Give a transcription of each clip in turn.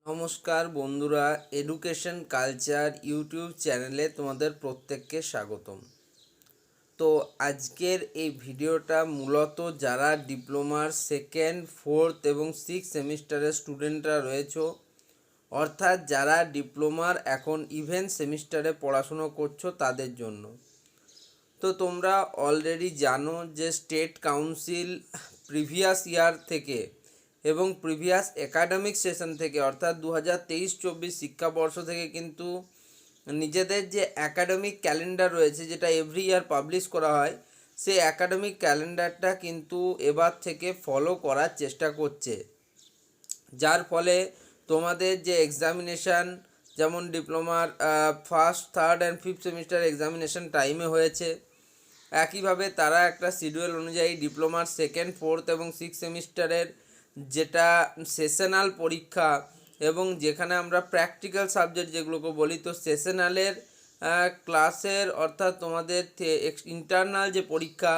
নমস্কার বন্ধুরা, education culture YouTube চ্যানেলে তোমাদের প্রত্যেককে স্বাগতম। তো আজকের এই ভিডিওটা মূলত যারা ডিপ্লোমার সেকেন্ড, ফোর্থ এবং সিক্স সেমিস্টারের স্টুডেন্টরা রয়েছে, অর্থাৎ যারা ডিপ্লোমার এখন ইভেন্ট সেমিস্টারে পড়াশুনো করছো তাদের জন্য। তো তোমরা অলরেডি জানো যে স্টেট কাউন্সিল প্রিভিয়াস ইয়ার থেকে এবং প্রিভিয়াস একাডেমিক সেশন থেকে অর্থাৎ 2023-24 শিক্ষাবর্ষ থেকে কিন্তু নিজেদের যে একাডেমিক ক্যালেন্ডার রয়েছে, যেটা এভরি ইয়ার পাবলিশ করা হয়, সেই একাডেমিক ক্যালেন্ডারটা কিন্তু এবার থেকে ফলো করার চেষ্টা করছে। যার ফলে তোমাদের যে এক্সামিনেশান, যেমন ডিপ্লোমার first, third and fifth semester examination টাইমে হয়েছে, একইভাবে তারা একটা শিডিউল অনুযায়ী ডিপ্লোমার সেকেন্ড, ফোর্থ এবং সিক্স সেমিস্টারের যেটা সেশনাল পরীক্ষা এবং যেখানে আমরা প্র্যাকটিক্যাল সাবজেক্ট যেগুলোকে বলি, তো সেশনালের ক্লাসের অর্থাৎ তোমাদের ইন্টারনাল যে পরীক্ষা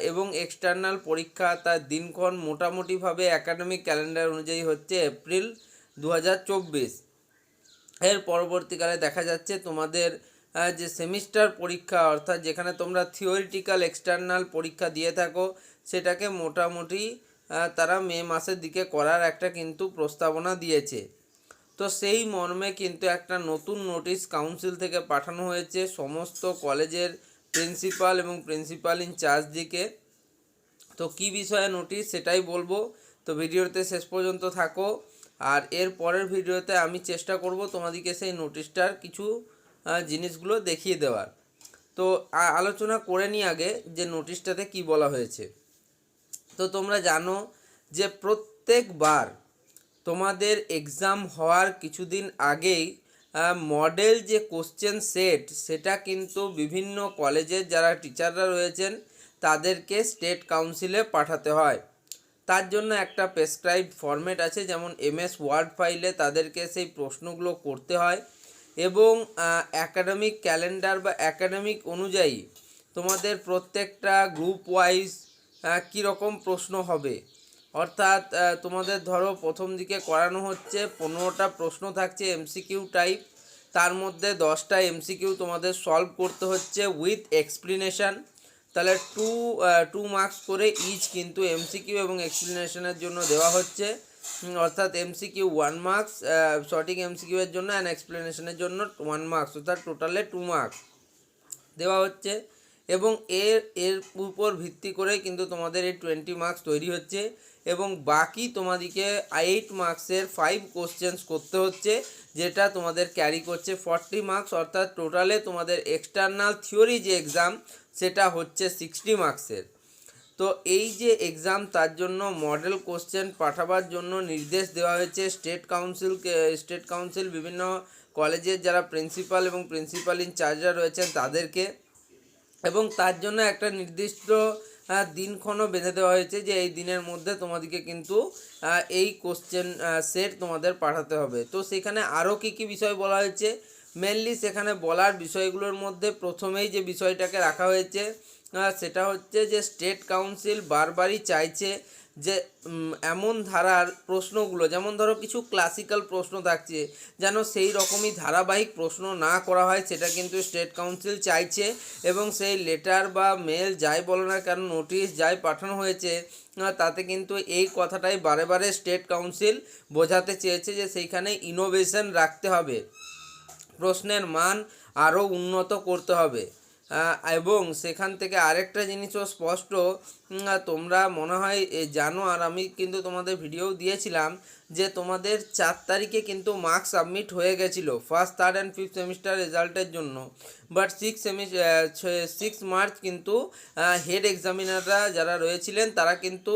এবং এক্সটার্নাল পরীক্ষা তার দিনক্ষণ মোটামুটিভাবে একাডেমিক ক্যালেন্ডার অনুযায়ী হচ্ছে এপ্রিল 2024। এর পরবর্তীকালে দেখা যাচ্ছে তোমাদের যে সেমিস্টার পরীক্ষা অর্থাৎ যেখানে তোমরা থিওরিটিক্যাল এক্সটার্নাল পরীক্ষা দিয়ে থাকো, সেটাকে মোটামুটি তারা মে মাসের দিকে করার একটা কিন্তু প্রস্তাবনা দিয়েছে। তো সেই মর্মে কিন্তু একটা নতুন নোটিশ কাউন্সিল থেকে পাঠানো হয়েছে সমস্ত কলেজের প্রিন্সিপাল এবং প্রিন্সিপাল ইনচার্জদিকে। তো কী বিষয়ে নোটিশ সেটাই বলবো, তো ভিডিওতে শেষ পর্যন্ত থাকো। আর এর পরের ভিডিওতে আমি চেষ্টা করব তোমাদেরকে সেই নোটিশটার কিছু জিনিসগুলো দেখিয়ে দেওয়ার। তো আলোচনা করে নিই আগে যে নোটিশটাতে কি বলা হয়েছে। তো তোমরা জানো যে প্রত্যেকবার তোমাদের এক্সাম হওয়ার কিছুদিন আগেই মডেল যে কোশ্চেন সেট সেটা কিন্তু বিভিন্ন কলেজের যারা টিচাররা রয়েছেন তাদেরকে স্টেট কাউন্সিলে পাঠাতে হয়। তার জন্য একটা প্রেসক্রাইব ফরম্যাট আছে, যেমন MS ওয়ার্ড ফাইলে তাদেরকে সেই প্রশ্নগুলো করতে হয় এবং অ্যাকাডেমিক ক্যালেন্ডার বা অ্যাকাডেমিক অনুযায়ী তোমাদের প্রত্যেকটা গ্রুপ ওয়াইজ কীরকম প্রশ্ন হবে। অর্থাৎ তোমাদের ধরো প্রথম দিকে করানো হচ্ছে 15টা প্রশ্ন থাকছে MCQ টাইপ, তার মধ্যে 10টা MCQ তোমাদের সলভ করতে হচ্ছে উইথ এক্সপ্লেনেশান। তাহলে টু মার্কস করে ইচ কিন্তু MCQ এবং এক্সপ্লেনেশনের জন্য দেওয়া হচ্ছে, অর্থাৎ MCQ 1 মার্কস, সঠিক MCQ এর জন্য অ্যান্ড এক্সপ্লেনেশনের জন্য 1 মার্কস, অর্থাৎ টোটালে 2 মার্কস দেওয়া হচ্ছে। এবং এর উপর ভিত্তি করে কিন্তু তোমাদের এই 20 মার্কস তৈরি হচ্ছে এবং বাকি তোমাদেরকে 8 মার্কসের 5 কোশ্চেন্স করতে হচ্ছে, যেটা তোমাদের ক্যারি করছে 40 মার্কস, অর্থাৎ টোটালে তোমাদের এক্সটার্নাল থিওরি যে এক্সাম সেটা হচ্ছে 60 মার্কসের। তো এই যে এক্সাম, তার জন্য মডেল কোশ্চেন পাঠাবার জন্য নির্দেশ দেওয়া হয়েছে স্টেট কাউন্সিল বিভিন্ন কলেজের যারা প্রিন্সিপাল এবং প্রিন্সিপাল ইনচার্জরা রয়েছেন তাদেরকে, এবং তার জন্য একটা নির্দিষ্ট দিনক্ষণও বেঁধে দেওয়া হয়েছে যে এই দিনের মধ্যে তোমাদেরকে কিন্তু এই কোশ্চেন সেট তোমাদের পাঠাতে হবে। তো সেখানে আরও কী কী বিষয় বলা হয়েছে, মেনলি সেখানে বলার বিষয়গুলোর মধ্যে প্রথমেই যে বিষয়টাকে রাখা হয়েছে সেটা হচ্ছে যে স্টেট কাউন্সিল বারবারই চাইছে যে এমন ধারার প্রশ্নগুলো, যেমন ধরো কিছু ক্লাসিক্যাল প্রশ্ন থাকছে, যেন সেই রকমই ধারাবাহিক প্রশ্ন না করা হয়, সেটা কিন্তু স্টেট কাউন্সিল চাইছে। এবং সেই লেটার বা মেল যাই বলো না কেন, নোটিশ যাই পাঠানো হয়েছে, তাতে কিন্তু এই কথাটাই বারে বারে স্টেট কাউন্সিল বোঝাতে চেয়েছে যে সেইখানে ইনোভেশন রাখতে হবে, প্রশ্নের মান আরও উন্নত করতে হবে। এবং সেখান থেকে আরেকটা জিনিসও স্পষ্ট, তোমরা মনে হয় জানো, আর আমি কিন্তু তোমাদের ভিডিও দিয়েছিলাম যে তোমাদের 4 তারিখে কিন্তু মার্কস সাবমিট হয়ে গেছিলো first, third and fifth semester রেজাল্টের জন্য। বাট 6 মার্চ কিন্তু হেড এক্সামিনাররা যারা রয়েছিলেন তারা কিন্তু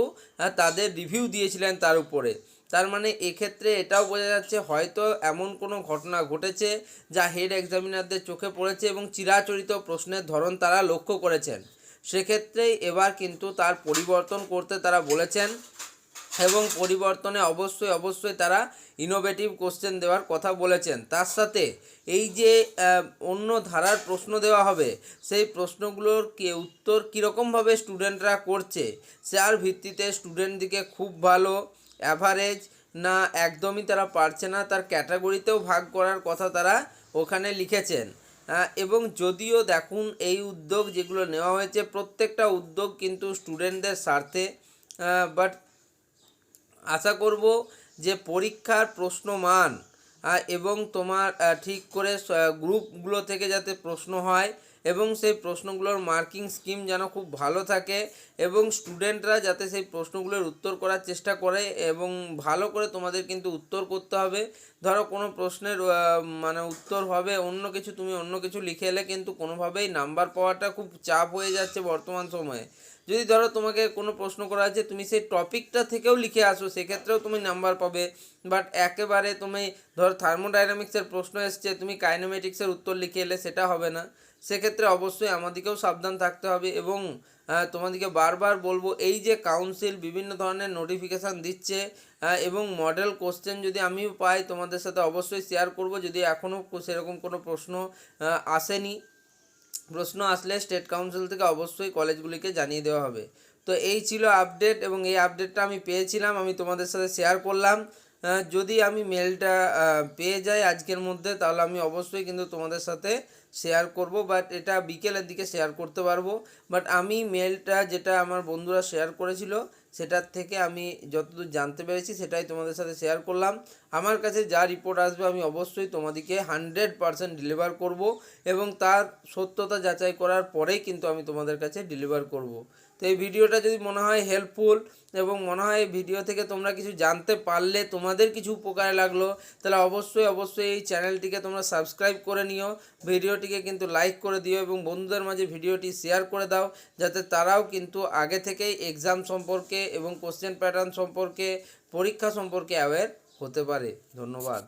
তাদের রিভিউ দিয়েছিলেন তার উপরে। তার মানে এক্ষেত্রে এটাও বোঝা যাচ্ছে হয়তো এমন কোনো ঘটনা ঘটেছে যা হেড এক্সামিনারদের চোখে পড়েছে এবং চিরাচরিত প্রশ্নের ধরন তারা লক্ষ্য করেছেন। সেক্ষেত্রেই এবার কিন্তু তার পরিবর্তন করতে তারা বলেছেন এবং পরিবর্তনে অবশ্যই তারা ইনোভেটিভ কোশ্চেন দেওয়ার কথা বলেছেন। তার সাথে এই যে অন্য ধারার প্রশ্ন দেওয়া হবে, সেই প্রশ্নগুলোর উত্তর কীরকমভাবে স্টুডেন্টরা করছে, যার ভিত্তিতে স্টুডেন্টদিকে খুব ভালো, অ্যাভারেজ না একদমই তারা পারছে না, তার ক্যাটাগরিতেও ভাগ করার কথা তারা ওখানে লিখেছেন। এবং যদিও দেখুন এই উদ্যোগ যেগুলো নেওয়া হয়েছে প্রত্যেকটা উদ্যোগ কিন্তু স্টুডেন্টদের স্বার্থে, বাট আশা করব যে পরীক্ষার প্রশ্নমান এবং তোমার ঠিক করে গ্রুপগুলো থেকে যাতে প্রশ্ন হয় এবং সেই প্রশ্নগুলোর মার্কিং স্কিম যেন খুব ভালো থাকে এবং স্টুডেন্টরা যাতে সেই প্রশ্নগুলোর উত্তর করার চেষ্টা করে এবং ভালো করে তোমাদের কিন্তু উত্তর করতে হবে। ধরো কোনো প্রশ্নের মানে উত্তর হবে অন্য কিছু, তুমি অন্য কিছু লিখে এলে কিন্তু কোনোভাবেই নাম্বার পাওয়াটা খুব চাপ হয়ে যাচ্ছে বর্তমান সময়ে। যদি ধরো তোমাকে কোনো প্রশ্ন করা আছে তুমি সেই টপিকটা থেকেও লিখে আসো সেক্ষেত্রেও তুমি নাম্বার পাবে, বাট একেবারে তুমি ধরো থার্মোডাইনামিক্সের প্রশ্ন এসছে তুমি কাইনেমেটিক্সের উত্তর লিখে এলে সেটা হবে না। সেক্ষেত্রে অবশ্যই আমাদেরকেও সাবধান থাকতে হবে এবং তোমাদেরকে বারবার বলবো এই যে কাউন্সিল বিভিন্ন ধরনের নোটিফিকেশান দিচ্ছে এবং মডেল কোশ্চেন যদি আমিও পাই তোমাদের সাথে অবশ্যই শেয়ার করব। যদি এখনও সেরকম কোনো প্রশ্ন আসেনি, প্রশ্ন আসলে স্টেট কাউন্সিল থেকে অবশ্যই কলেজগুলিকে জানিয়ে দেওয়া হবে। তো এই ছিল আপডেট এবং এই আপডেটটা আমি পেয়েছিলাম, আমি তোমাদের সাথে শেয়ার করলাম। যদি আমি মেলটা পেয়ে যাই আজকের মধ্যে তাহলে আমি অবশ্যই কিন্তু তোমাদের সাথে শেয়ার করব, বাট এটা বিকেলের দিকে শেয়ার করতে পারবো। বাট আমি মেলটা যেটা আমার বন্ধুরা শেয়ার করেছিল সেটার থেকে আমি যতদূর জানতে পেরেছি সেটাই তোমাদের সাথে শেয়ার করলাম। আমার কাছে যা রিপোর্ট আসবে আমি অবশ্যই তোমাদেরকে 100% ডেলিভার করব এবং তার সত্যতা যাচাই করার পরেই কিন্তু আমি তোমাদের কাছে ডেলিভার করব। তো এই ভিডিওটা যদি মনে হয় হেল্পফুল এবং মনে হয় ভিডিও থেকে তোমরা কিছু জানতে পারলে, তোমাদের কিছু উপকারে লাগলো, তাহলে অবশ্যই এই চ্যানেলটিকে তোমরা সাবস্ক্রাইব করে নিও, ভিডিওটিকে কিন্তু লাইক করে দিও এবং বন্ধুদের মাঝে ভিডিওটি শেয়ার করে দাও যাতে তারাও কিন্তু আগে থেকেই এক্সাম সম্পর্কে এবং কোশ্চেন প্যাটার্ন সম্পর্কে, পরীক্ষা সম্পর্কে অ্যাওয়্যার হতে পারে। ধন্যবাদ।